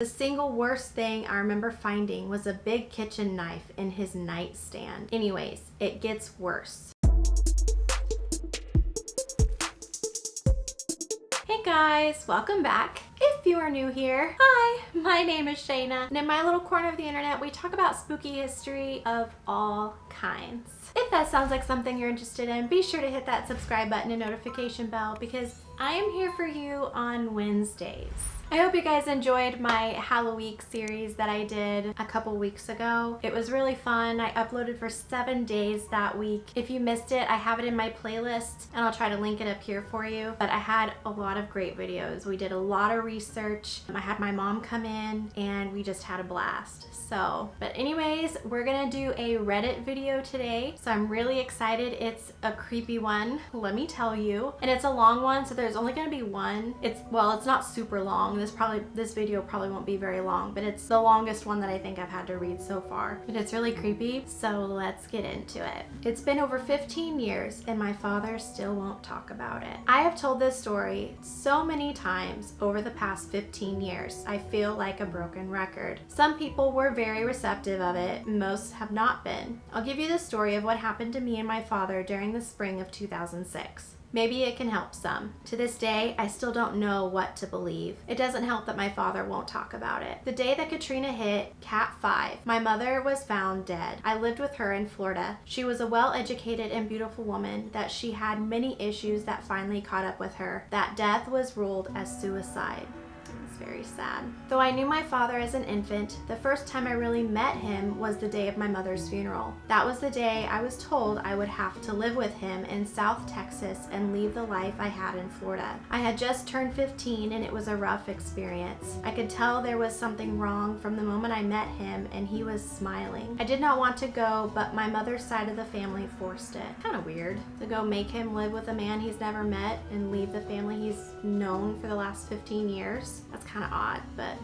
The single worst thing I remember finding was a big kitchen knife in his nightstand. Anyways, it gets worse. Hey guys, welcome back. If you are new here, hi, my name is Shayna, and in my little corner of the internet, we talk about spooky history of all kinds. If that sounds like something you're interested in, be sure to hit that subscribe button and notification bell because I am here for you on Wednesdays. I hope you guys enjoyed my Halloween series that I did a couple weeks ago. It was really fun. I uploaded for 7 days that week. If you missed it, I have it in my playlist and I'll try to link it up here for you. But I had a lot of great videos. We did a lot of research. I had my mom come in and we just had a blast. But anyways, we're gonna do a Reddit video today. So I'm really excited. It's a creepy one, let me tell you. And it's a long one, so there's only gonna be one. It's not super long. This video probably won't be very long, but it's the longest one that I think I've had to read so far. But it's really creepy, so let's get into it. It's been over 15 years and my father still won't talk about it. I have told this story so many times over the past 15 years. I feel like a broken record. Some people were very receptive of it, most have not been. I'll give you the story of what happened to me and my father during the spring of 2006. Maybe it can help some. To this day, I still don't know what to believe. It doesn't help that my father won't talk about it. The day that Katrina hit Cat 5, my mother was found dead. I lived with her in Florida. She was a well-educated and beautiful woman that she had many issues that finally caught up with her. That death was ruled as suicide. Very sad. Though I knew my father as an infant, the first time I really met him was the day of my mother's funeral. That was the day I was told I would have to live with him in South Texas and leave the life I had in Florida. I had just turned 15 and it was a rough experience. I could tell there was something wrong from the moment I met him and he was smiling. I did not want to go, but my mother's side of the family forced it. Kind of weird to go make him live with a man he's never met and leave the family he's known for the last 15 years. That's kind of odd, but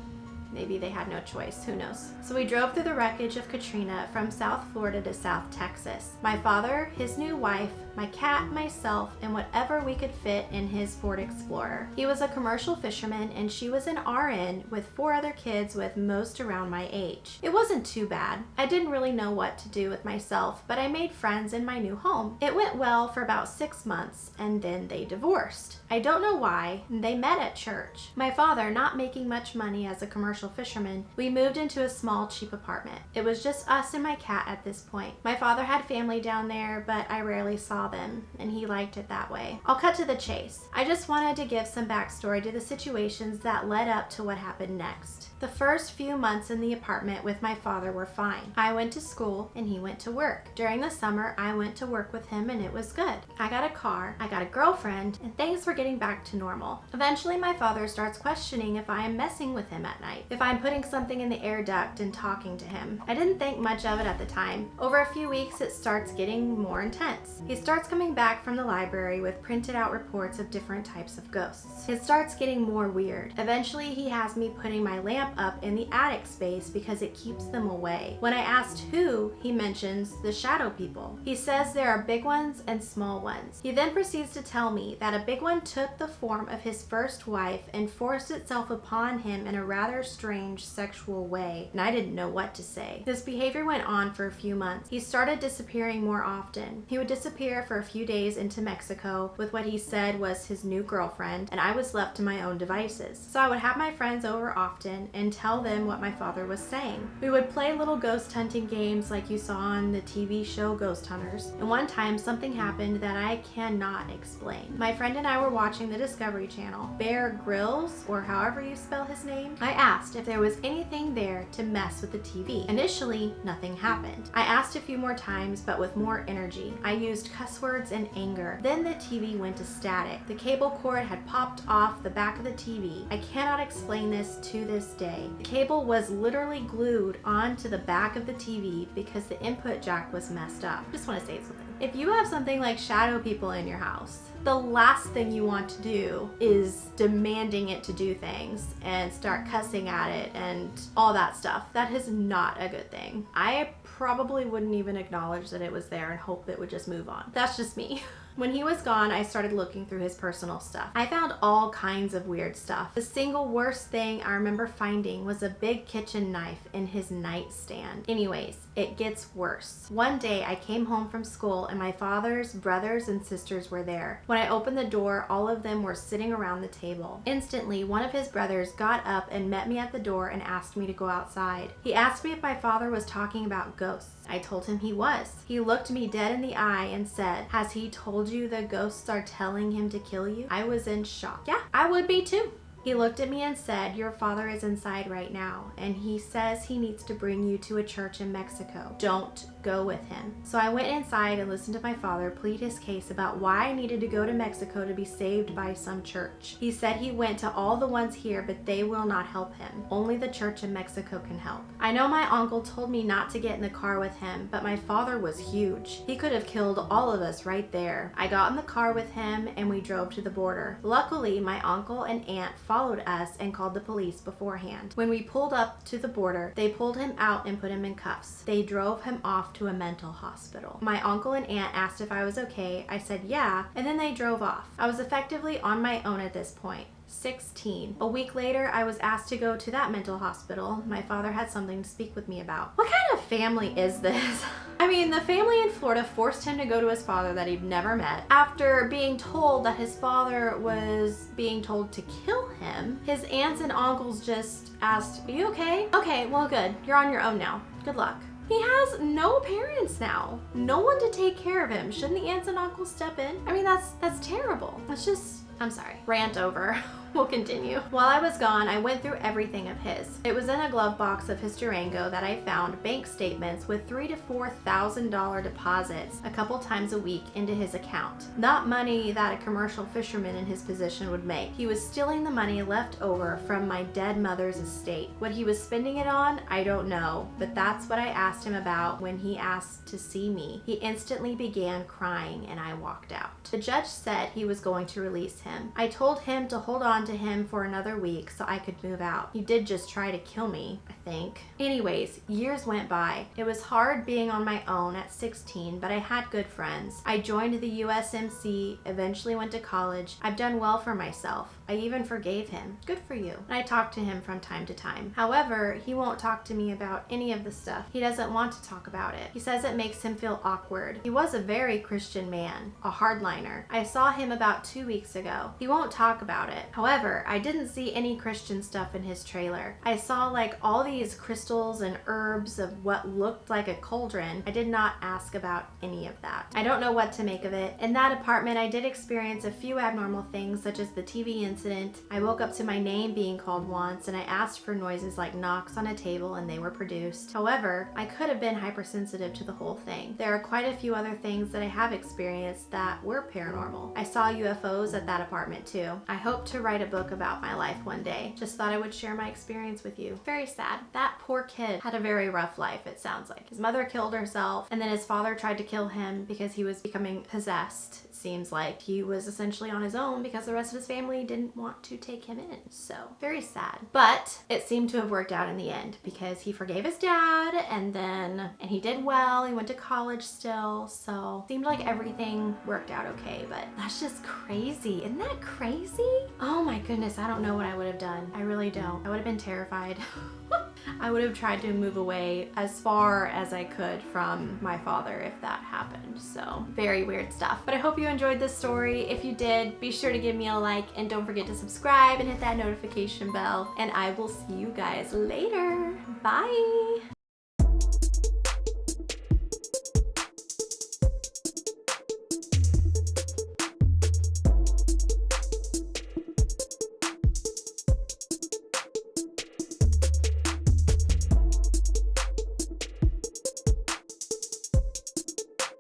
maybe they had no choice, who knows. So we drove through the wreckage of Katrina from South Florida to South Texas. My father, his new wife, my cat, myself, and whatever we could fit in his Ford Explorer. He was a commercial fisherman and she was an RN with 4 other kids with most around my age. It wasn't too bad. I didn't really know what to do with myself, but I made friends in my new home. It went well for about 6 months and then they divorced. I don't know why. They met at church. My father, not making much money as a commercial fisherman, we moved into a small, cheap apartment. It was just us and my cat at this point. My father had family down there, but I rarely saw them, and he liked it that way. I'll cut to the chase. I just wanted to give some backstory to the situations that led up to what happened next. The first few months in the apartment with my father were fine. I went to school and he went to work. During the summer, I went to work with him and it was good. I got a car, I got a girlfriend, and things were getting back to normal. Eventually, my father starts questioning if I am messing with him at night, if I'm putting something in the air duct and talking to him. I didn't think much of it at the time. Over a few weeks, it starts getting more intense. He starts coming back from the library with printed out reports of different types of ghosts. It starts getting more weird. Eventually, he has me putting my lamp up in the attic space because it keeps them away. When I asked who, he mentions the shadow people. He says there are big ones and small ones. He then proceeds to tell me that a big one took the form of his first wife and forced itself upon him in a rather strange sexual way, and I didn't know what to say. This behavior went on for a few months. He started disappearing more often. He would disappear for a few days into Mexico with what he said was his new girlfriend, and I was left to my own devices. So I would have my friends over often and tell them what my father was saying. We would play little ghost hunting games like you saw on the TV show Ghost Hunters, and one time something happened that I cannot explain. My friend and I were watching the Discovery Channel. Bear Grylls, or however you spell his name, I asked if there was anything there to mess with the TV. Initially, nothing happened. I asked a few more times, but with more energy. I used cuss words and anger. Then the TV went to static. The cable cord had popped off the back of the TV. I cannot explain this to this day. The cable was literally glued onto the back of the TV because the input jack was messed up. Just want to say something. If you have something like shadow people in your house, the last thing you want to do is demanding it to do things and start cussing at it and all that stuff. That is not a good thing. I probably wouldn't even acknowledge that it was there and hope it would just move on. That's just me. When he was gone, I started looking through his personal stuff. I found all kinds of weird stuff. The single worst thing I remember finding was a big kitchen knife in his nightstand. Anyways, it gets worse. One day I came home from school and my father's brothers and sisters were there. When I opened the door, all of them were sitting around the table. Instantly, one of his brothers got up and met me at the door and asked me to go outside. He asked me if my father was talking about ghosts. I told him he was. He looked me dead in the eye and said, "Has he told you the ghosts are telling him to kill you?" I was in shock. Yeah, I would be too. He looked at me and said, "Your father is inside right now, and he says he needs to bring you to a church in Mexico. Don't go with him." So I went inside and listened to my father plead his case about why I needed to go to Mexico to be saved by some church. He said he went to all the ones here, but they will not help him. Only the church in Mexico can help. I know my uncle told me not to get in the car with him, but my father was huge. He could have killed all of us right there. I got in the car with him and we drove to the border. Luckily, my uncle and aunt followed us and called the police beforehand. When we pulled up to the border, they pulled him out and put him in cuffs. They drove him off to a mental hospital. My uncle and aunt asked if I was okay. I said yeah, and then they drove off. I was effectively on my own at this point. 16. A week later, I was asked to go to that mental hospital. My father had something to speak with me about. What kind of family is this? I mean, the family in Florida forced him to go to his father that he'd never met. After being told that his father was being told to kill him, his aunts and uncles just asked, "Are you okay?" "Okay, well good. You're on your own now. Good luck." He has no parents now. No one to take care of him. Shouldn't the aunts and uncles step in? I mean, that's terrible. That's just, I'm sorry. Rant over. We'll continue. While I was gone, I went through everything of his. It was in a glove box of his Durango that I found bank statements with $3,000 to $4,000 deposits a couple times a week into his account. Not money that a commercial fisherman in his position would make. He was stealing the money left over from my dead mother's estate. What he was spending it on, I don't know, but that's what I asked him about when he asked to see me. He instantly began crying and I walked out. The judge said he was going to release him. I told him to hold on to him for another week so I could move out. He did just try to kill me, I think. Anyways, years went by. It was hard being on my own at 16, but I had good friends. I joined the USMC, eventually went to college. I've done well for myself. I even forgave him. Good for you. And I talk to him from time to time. However, he won't talk to me about any of the stuff. He doesn't want to talk about it. He says it makes him feel awkward. He was a very Christian man, a hardliner. I saw him about 2 weeks ago. He won't talk about it. However, I didn't see any Christian stuff in his trailer. I saw like all these crystals and herbs of what looked like a cauldron. I did not ask about any of that. I don't know what to make of it. In that apartment, I did experience a few abnormal things, such as the TV incident. I woke up to my name being called once, and I asked for noises like knocks on a table, and they were produced. However, I could have been hypersensitive to the whole thing. There are quite a few other things that I have experienced that were paranormal. I saw UFOs at that apartment too. I hope to write a book about my life one day. Just thought I would share my experience with you. Very sad. That poor kid had a very rough life, it sounds like. His mother killed herself, and then his father tried to kill him because he was becoming possessed. It seems like he was essentially on his own because the rest of his family didn't want to take him in. So, very sad. But it seemed to have worked out in the end because he forgave his dad, and he did well. He went to college still, so seemed like everything worked out okay, but that's just crazy. Isn't that crazy? Oh my goodness, I don't know what I would have done. I really don't. I would have been terrified. I would have tried to move away as far as I could from my father if that happened. So very weird stuff. But I hope you enjoyed this story. If you did, be sure to give me a like and don't forget to subscribe and hit that notification bell. And I will see you guys later. Bye.